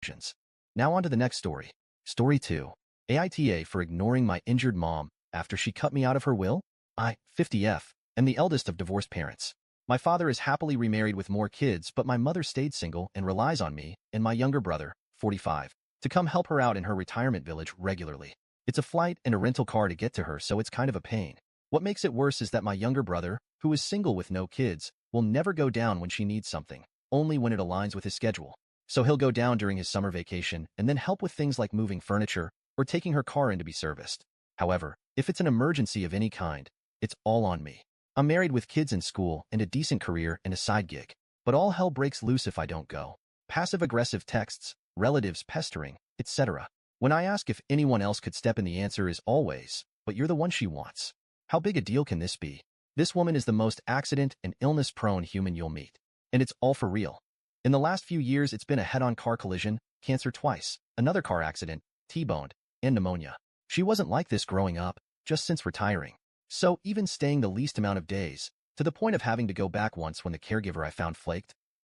conclusions. Now on to the next story. Story 2. AITA for ignoring my injured mom after she cut me out of her will? I, 50F, am the eldest of divorced parents. My father is happily remarried with more kids, but my mother stayed single and relies on me and my younger brother, 45, to come help her out in her retirement village regularly. It's a flight and a rental car to get to her, so it's kind of a pain. What makes it worse is that my younger brother, who is single with no kids, will never go down when she needs something, only when it aligns with his schedule. So he'll go down during his summer vacation and then help with things like moving furniture or taking her car in to be serviced. However, if it's an emergency of any kind, it's all on me. I'm married with kids in school and a decent career and a side gig, but all hell breaks loose if I don't go. Passive-aggressive texts, relatives pestering, etc. When I ask if anyone else could step in, the answer is always, but you're the one she wants. How big a deal can this be? This woman is the most accident and illness-prone human you'll meet. And it's all for real. In the last few years, it's been a head-on car collision, cancer twice, another car accident, T-boned, and pneumonia. She wasn't like this growing up, just since retiring. So even staying the least amount of days, to the point of having to go back once when the caregiver I found flaked.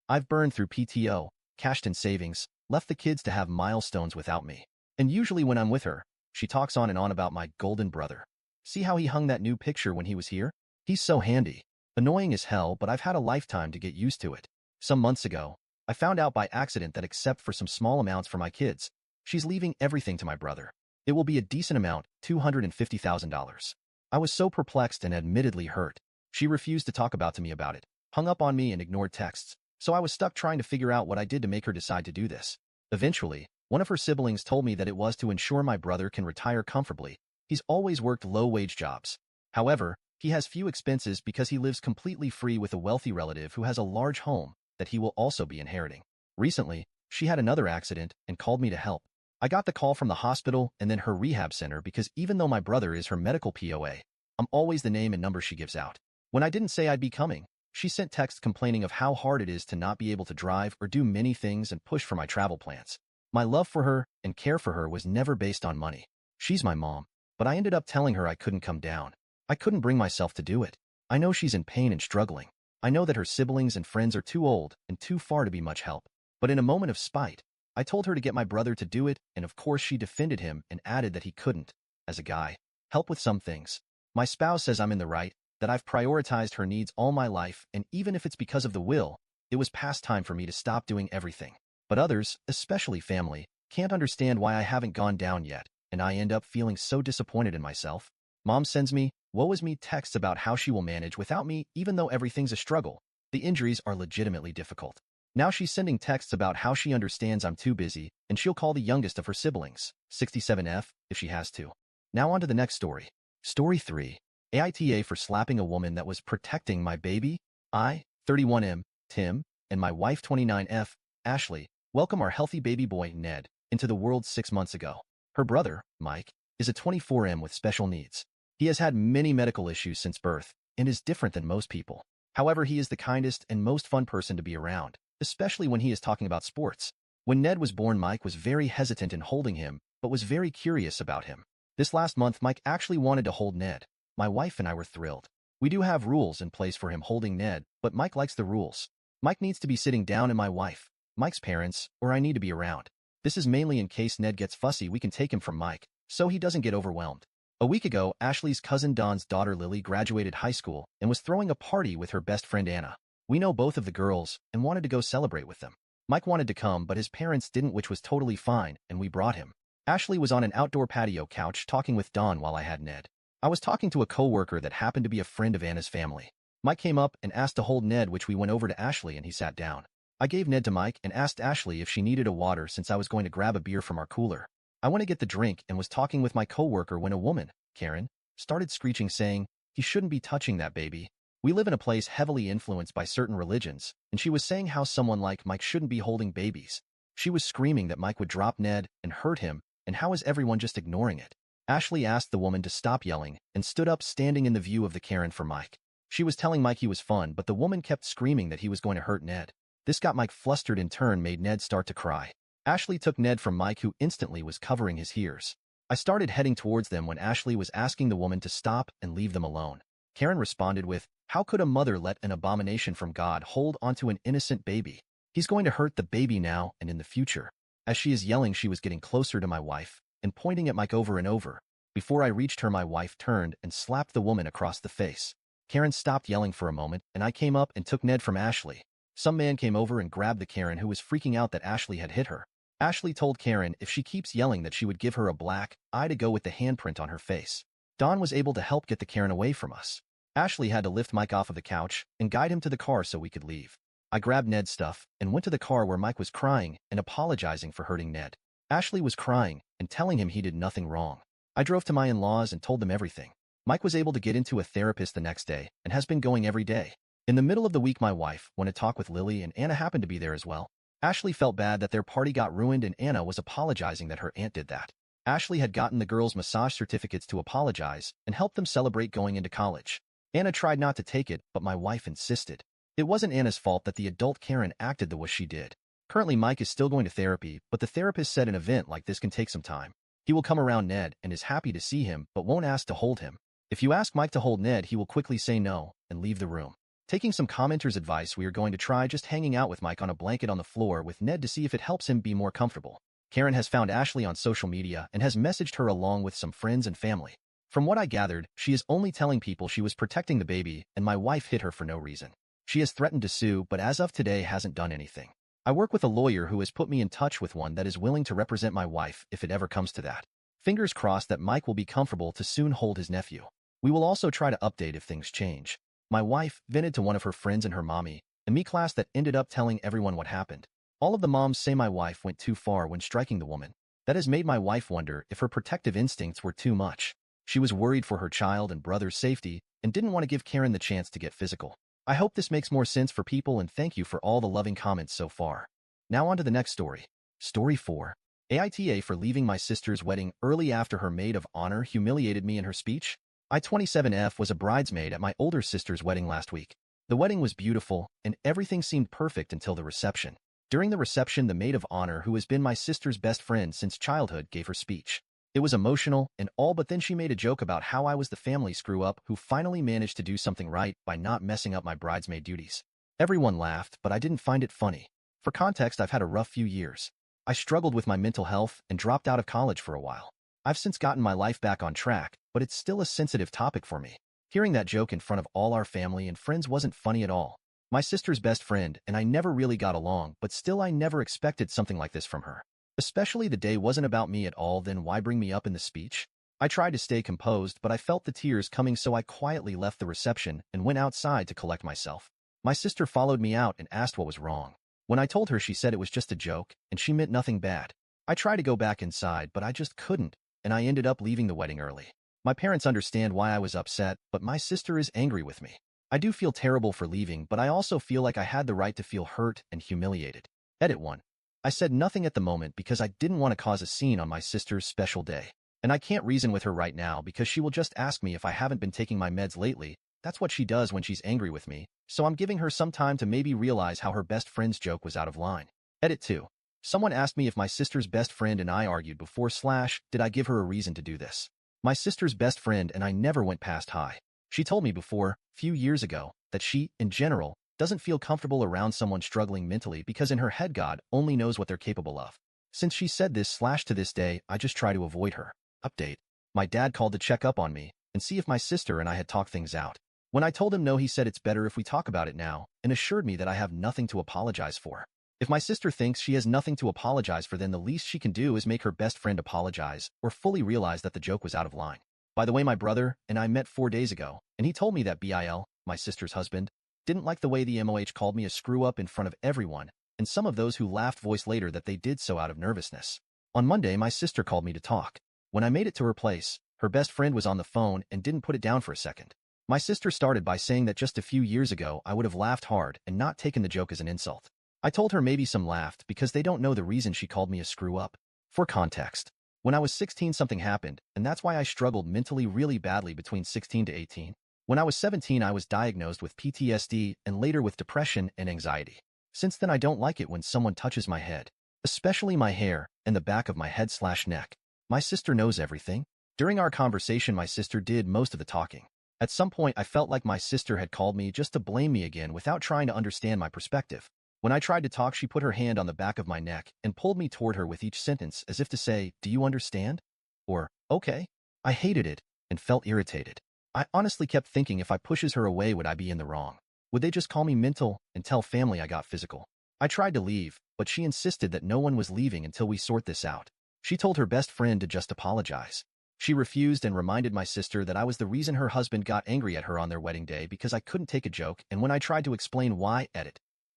I've burned through PTO, cashed in savings, left the kids to have milestones without me. And usually when I'm with her, she talks on and on about my golden brother. See how he hung that new picture when he was here? He's so handy. Annoying as hell, but I've had a lifetime to get used to it. Some months ago, I found out by accident that except for some small amounts for my kids, she's leaving everything to my brother. It will be a decent amount, $250,000. I was so perplexed and admittedly hurt. She refused to talk to me about it, hung up on me and ignored texts, so I was stuck trying to figure out what I did to make her decide to do this. Eventually, one of her siblings told me that it was to ensure my brother can retire comfortably. He's always worked low-wage jobs. However, he has few expenses because he lives completely free with a wealthy relative who has a large home that he will also be inheriting. Recently, she had another accident and called me to help. I got the call from the hospital and then her rehab center because even though my brother is her medical POA, I'm always the name and number she gives out. When I didn't say I'd be coming, she sent texts complaining of how hard it is to not be able to drive or do many things and push for my travel plans. My love for her and care for her was never based on money. She's my mom, but I ended up telling her I couldn't come down. I couldn't bring myself to do it. I know she's in pain and struggling. I know that her siblings and friends are too old and too far to be much help. But in a moment of spite, I told her to get my brother to do it, and of course she defended him and added that he couldn't, as a guy, help with some things. My spouse says I'm in the right, that I've prioritized her needs all my life, and even if it's because of the will, it was past time for me to stop doing everything. But others, especially family, can't understand why I haven't gone down yet, and I end up feeling so disappointed in myself. Mom sends me, woe is me texts about how she will manage without me even though everything's a struggle. The injuries are legitimately difficult. Now she's sending texts about how she understands I'm too busy, and she'll call the youngest of her siblings, 67F, if she has to. Now on to the next story. Story 3. AITA for slapping a woman that was protecting my baby. I, 31M, Tim, and my wife 29F, Ashley, welcome our healthy baby boy, Ned, into the world 6 months ago. Her brother, Mike, is a 24M with special needs. He has had many medical issues since birth and is different than most people. However, he is the kindest and most fun person to be around, especially when he is talking about sports. When Ned was born, Mike was very hesitant in holding him, but was very curious about him. This last month, Mike actually wanted to hold Ned. My wife and I were thrilled. We do have rules in place for him holding Ned, but Mike likes the rules. Mike needs to be sitting down and my wife, Mike's parents, or I need to be around. This is mainly in case Ned gets fussy, we can take him from Mike, so he doesn't get overwhelmed. A week ago, Ashley's cousin Don's daughter Lily graduated high school and was throwing a party with her best friend Anna. We know both of the girls and wanted to go celebrate with them. Mike wanted to come, but his parents didn't, which was totally fine, and we brought him. Ashley was on an outdoor patio couch talking with Don while I had Ned. I was talking to a coworker that happened to be a friend of Anna's family. Mike came up and asked to hold Ned, which we went over to Ashley and he sat down. I gave Ned to Mike and asked Ashley if she needed a water since I was going to grab a beer from our cooler. I went to get the drink and was talking with my coworker when a woman, Karen, started screeching saying, "He shouldn't be touching that baby." We live in a place heavily influenced by certain religions, and she was saying how someone like Mike shouldn't be holding babies. She was screaming that Mike would drop Ned and hurt him, and how is everyone just ignoring it? Ashley asked the woman to stop yelling and stood up standing in the view of the Karen for Mike. She was telling Mike he was fun, but the woman kept screaming that he was going to hurt Ned. This got Mike flustered, in turn made Ned start to cry. Ashley took Ned from Mike, who instantly was covering his ears. I started heading towards them when Ashley was asking the woman to stop and leave them alone. Karen responded with, "How could a mother let an abomination from God hold onto an innocent baby? He's going to hurt the baby now and in the future." As she is yelling, she was getting closer to my wife and pointing at Mike over and over. Before I reached her, my wife turned and slapped the woman across the face. Karen stopped yelling for a moment, and I came up and took Ned from Ashley. Some man came over and grabbed the Karen who was freaking out that Ashley had hit her. Ashley told Karen if she keeps yelling that she would give her a black eye to go with the handprint on her face. Don was able to help get the Karen away from us. Ashley had to lift Mike off of the couch and guide him to the car so we could leave. I grabbed Ned's stuff and went to the car where Mike was crying and apologizing for hurting Ned. Ashley was crying and telling him he did nothing wrong. I drove to my in-laws and told them everything. Mike was able to get into a therapist the next day and has been going every day. In the middle of the week, my wife went to talk with Lily, and Anna happened to be there as well. Ashley felt bad that their party got ruined, and Anna was apologizing that her aunt did that. Ashley had gotten the girls' massage certificates to apologize and help them celebrate going into college. Anna tried not to take it, but my wife insisted. It wasn't Anna's fault that the adult Karen acted the way she did. Currently, Mike is still going to therapy, but the therapist said an event like this can take some time. He will come around Ned and is happy to see him, but won't ask to hold him. If you ask Mike to hold Ned, he will quickly say no and leave the room. Taking some commenters' advice, we are going to try just hanging out with Mike on a blanket on the floor with Ned to see if it helps him be more comfortable. Karen has found Ashley on social media and has messaged her along with some friends and family. From what I gathered, she is only telling people she was protecting the baby and my wife hit her for no reason. She has threatened to sue, but as of today hasn't done anything. I work with a lawyer who has put me in touch with one that is willing to represent my wife if it ever comes to that. Fingers crossed that Mike will be comfortable to soon hold his nephew. We will also try to update if things change. My wife vented to one of her friends and her mommy, and me class that ended up telling everyone what happened. All of the moms say my wife went too far when striking the woman. That has made my wife wonder if her protective instincts were too much. She was worried for her child and brother's safety and didn't want to give Karen the chance to get physical. I hope this makes more sense for people, and thank you for all the loving comments so far. Now on to the next story. Story 4. AITA for leaving my sister's wedding early after her maid of honor humiliated me in her speech. I 27F was a bridesmaid at my older sister's wedding last week. The wedding was beautiful, and everything seemed perfect until the reception. During the reception, the maid of honor, who has been my sister's best friend since childhood, gave her speech. It was emotional and all, but then she made a joke about how I was the family screw-up who finally managed to do something right by not messing up my bridesmaid duties. Everyone laughed, but I didn't find it funny. For context, I've had a rough few years. I struggled with my mental health and dropped out of college for a while. I've since gotten my life back on track, but it's still a sensitive topic for me. Hearing that joke in front of all our family and friends wasn't funny at all. My sister's best friend and I never really got along, but still I never expected something like this from her. Especially the day wasn't about me at all, then why bring me up in the speech? I tried to stay composed, but I felt the tears coming, so I quietly left the reception and went outside to collect myself. My sister followed me out and asked what was wrong. When I told her, she said it was just a joke and she meant nothing bad. I tried to go back inside, but I just couldn't, and I ended up leaving the wedding early. My parents understand why I was upset, but my sister is angry with me. I do feel terrible for leaving, but I also feel like I had the right to feel hurt and humiliated. Edit 1. I said nothing at the moment because I didn't want to cause a scene on my sister's special day. And I can't reason with her right now because she will just ask me if I haven't been taking my meds lately. That's what she does when she's angry with me, so I'm giving her some time to maybe realize how her best friend's joke was out of line. Edit 2. Someone asked me if my sister's best friend and I argued before / did I give her a reason to do this. My sister's best friend and I never went past high. She told me before, few years ago, that she, in general, doesn't feel comfortable around someone struggling mentally because in her head God only knows what they're capable of. Since she said this / to this day, I just try to avoid her. Update. My dad called to check up on me and see if my sister and I had talked things out. When I told him no, he said it's better if we talk about it now and assured me that I have nothing to apologize for. If my sister thinks she has nothing to apologize for, then the least she can do is make her best friend apologize or fully realize that the joke was out of line. By the way, my brother and I met 4 days ago, and he told me that Bill, my sister's husband, didn't like the way the MOH called me a screw-up in front of everyone, and some of those who laughed voiced later that they did so out of nervousness. On Monday, my sister called me to talk. When I made it to her place, her best friend was on the phone and didn't put it down for a second. My sister started by saying that just a few years ago I would have laughed hard and not taken the joke as an insult. I told her maybe some laughed because they don't know the reason she called me a screw-up. For context, when I was 16 something happened, and that's why I struggled mentally really badly between 16 to 18. When I was 17 I was diagnosed with PTSD and later with depression and anxiety. Since then I don't like it when someone touches my head, especially my hair and the back of my head / neck. My sister knows everything. During our conversation my sister did most of the talking. At some point I felt like my sister had called me just to blame me again without trying to understand my perspective. When I tried to talk, she put her hand on the back of my neck and pulled me toward her with each sentence as if to say, "Do you understand?" Or, "Okay." I hated it and felt irritated. I honestly kept thinking, if I pushes her away, would I be in the wrong? Would they just call me mental and tell family I got physical? I tried to leave, but she insisted that no one was leaving until we sort this out. She told her best friend to just apologize. She refused and reminded my sister that I was the reason her husband got angry at her on their wedding day because I couldn't take a joke, and when I tried to explain why,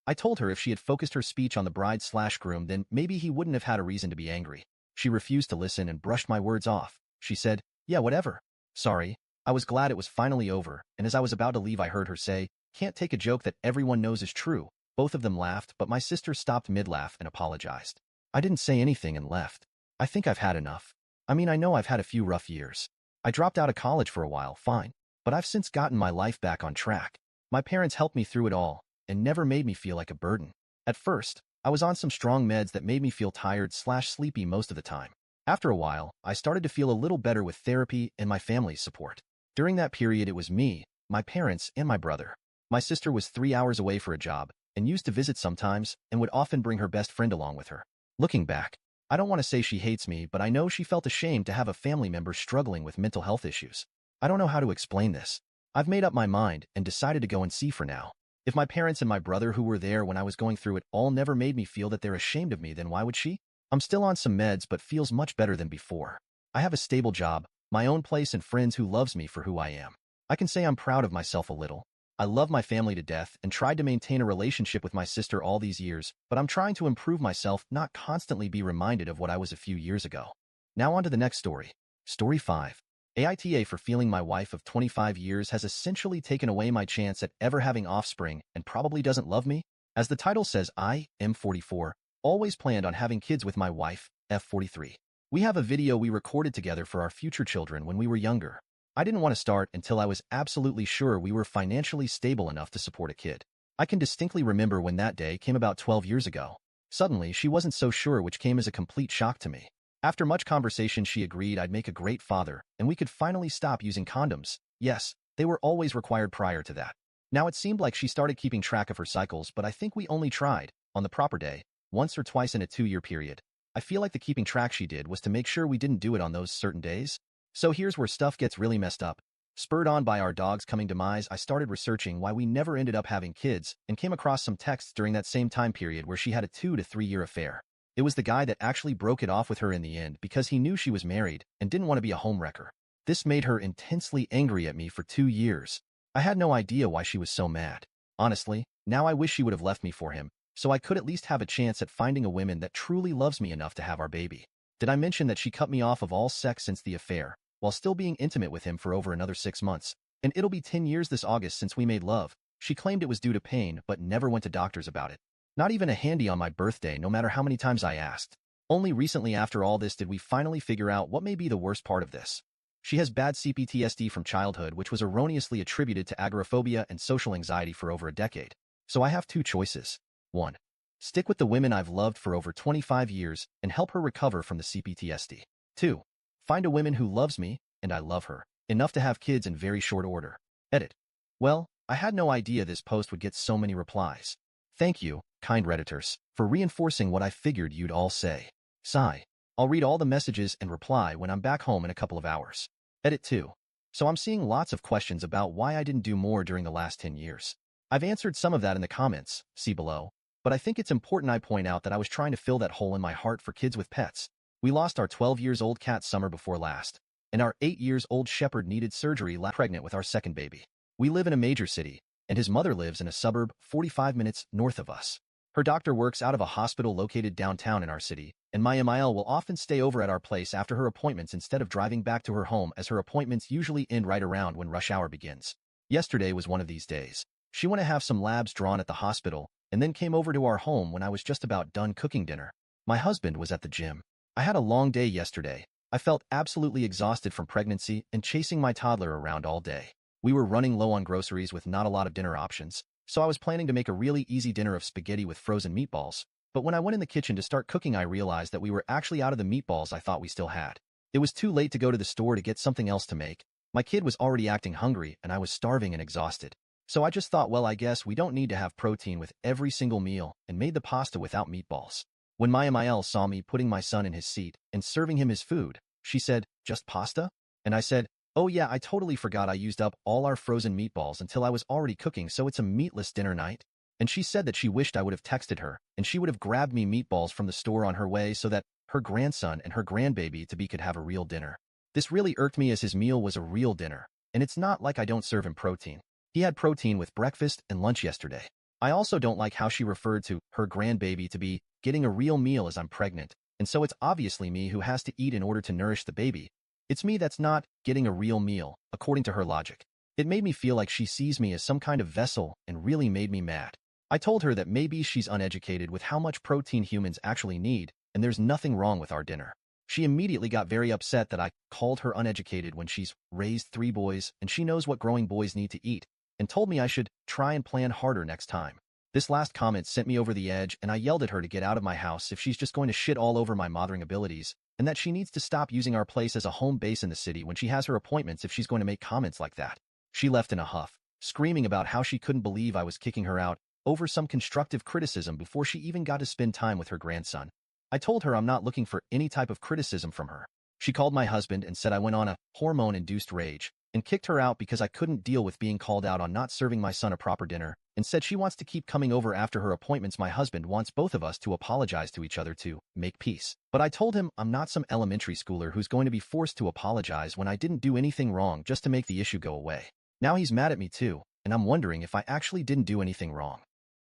I told her if she had focused her speech on the bride/groom, then maybe he wouldn't have had a reason to be angry. She refused to listen and brushed my words off. She said, "Yeah, whatever. Sorry." I was glad it was finally over, and as I was about to leave, I heard her say, "Can't take a joke that everyone knows is true." Both of them laughed, but my sister stopped mid-laugh and apologized. I didn't say anything and left. I think I've had enough. I mean, I know I've had a few rough years. I dropped out of college for a while, fine, but I've since gotten my life back on track. My parents helped me through it all and never made me feel like a burden. At first, I was on some strong meds that made me feel tired/sleepy most of the time. After a while, I started to feel a little better with therapy and my family's support. During that period, it was me, my parents, and my brother. My sister was 3 hours away for a job and used to visit sometimes and would often bring her best friend along with her. Looking back, I don't want to say she hates me, but I know she felt ashamed to have a family member struggling with mental health issues. I don't know how to explain this. I've made up my mind and decided to go and see for now. If my parents and my brother, who were there when I was going through it all, never made me feel that they're ashamed of me, then why would she? I'm still on some meds, but feels much better than before. I have a stable job, my own place, and friends who loves me for who I am. I can say I'm proud of myself a little. I love my family to death and tried to maintain a relationship with my sister all these years, but I'm trying to improve myself, not constantly be reminded of what I was a few years ago. Now on to the next story. Story 5. AITA for feeling my wife of 25 years has essentially taken away my chance at ever having offspring and probably doesn't love me. As the title says, I am 44, always planned on having kids with my wife, F43. We have a video we recorded together for our future children when we were younger. I didn't want to start until I was absolutely sure we were financially stable enough to support a kid. I can distinctly remember when that day came about 12 years ago. Suddenly, she wasn't so sure, which came as a complete shock to me. After much conversation, she agreed I'd make a great father, and we could finally stop using condoms. Yes, they were always required prior to that. Now it seemed like she started keeping track of her cycles, but I think we only tried, on the proper day, once or twice in a 2-year period. I feel like the keeping track she did was to make sure we didn't do it on those certain days. So here's where stuff gets really messed up. Spurred on by our dog's coming demise, I started researching why we never ended up having kids and came across some texts during that same time period where she had a 2 to 3 year affair. It was the guy that actually broke it off with her in the end because he knew she was married and didn't want to be a homewrecker. This made her intensely angry at me for 2 years. I had no idea why she was so mad. Honestly, now I wish she would have left me for him, so I could at least have a chance at finding a woman that truly loves me enough to have our baby. Did I mention that she cut me off of all sex since the affair, while still being intimate with him for over another 6 months? And it'll be 10 years this August since we made love. She claimed it was due to pain, but never went to doctors about it. Not even a handy on my birthday, no matter how many times I asked. Only recently after all this did we finally figure out what may be the worst part of this. She has bad CPTSD from childhood, which was erroneously attributed to agoraphobia and social anxiety for over a decade. So I have 2 choices. 1. Stick with the women I've loved for over 25 years and help her recover from the CPTSD. 2. Find a woman who loves me, and I love her, enough to have kids in very short order. Edit. Well, I had no idea this post would get so many replies. Thank you, kind Redditors, for reinforcing what I figured you'd all say. Sigh. I'll read all the messages and reply when I'm back home in a couple of hours. Edit 2. So I'm seeing lots of questions about why I didn't do more during the last 10 years. I've answered some of that in the comments, see below, but I think it's important I point out that I was trying to fill that hole in my heart for kids with pets. We lost our 12-year-old cat summer before last, and our 8-year-old shepherd needed surgery pregnant with our second baby. We live in a major city, and his mother lives in a suburb 45 minutes north of us. Her doctor works out of a hospital located downtown in our city, and my MIL will often stay over at our place after her appointments instead of driving back to her home, as her appointments usually end right around when rush hour begins. Yesterday was one of these days. She went to have some labs drawn at the hospital, and then came over to our home when I was just about done cooking dinner. My husband was at the gym. I had a long day yesterday. I felt absolutely exhausted from pregnancy and chasing my toddler around all day. We were running low on groceries with not a lot of dinner options, so I was planning to make a really easy dinner of spaghetti with frozen meatballs. But when I went in the kitchen to start cooking, I realized that we were actually out of the meatballs I thought we still had. It was too late to go to the store to get something else to make. My kid was already acting hungry, and I was starving and exhausted. So I just thought, well, I guess we don't need to have protein with every single meal and made the pasta without meatballs. When Maya Mael saw me putting my son in his seat and serving him his food, she said, "Just pasta?" And I said, "Oh yeah, I totally forgot I used up all our frozen meatballs until I was already cooking, so it's a meatless dinner night." And she said that she wished I would have texted her, and she would have grabbed me meatballs from the store on her way so that her grandson and her grandbaby-to-be could have a real dinner. This really irked me as his meal was a real dinner, and it's not like I don't serve him protein. He had protein with breakfast and lunch yesterday. I also don't like how she referred to her grandbaby-to-be getting a real meal as I'm pregnant, and so it's obviously me who has to eat in order to nourish the baby. It's me that's not getting a real meal, according to her logic. It made me feel like she sees me as some kind of vessel and really made me mad. I told her that maybe she's uneducated with how much protein humans actually need, and there's nothing wrong with our dinner. She immediately got very upset that I called her uneducated when she's raised 3 boys and she knows what growing boys need to eat, and told me I should try and plan harder next time. This last comment sent me over the edge, and I yelled at her to get out of my house if she's just going to shit all over my mothering abilities, and that she needs to stop using our place as a home base in the city when she has her appointments if she's going to make comments like that. She left in a huff, screaming about how she couldn't believe I was kicking her out over some constructive criticism before she even got to spend time with her grandson. I told her I'm not looking for any type of criticism from her. She called my husband and said I went on a hormone-induced rage, and kicked her out because I couldn't deal with being called out on not serving my son a proper dinner, and said she wants to keep coming over after her appointments. My husband wants both of us to apologize to each other to make peace. But I told him I'm not some elementary schooler who's going to be forced to apologize when I didn't do anything wrong just to make the issue go away. Now he's mad at me too, and I'm wondering if I actually didn't do anything wrong.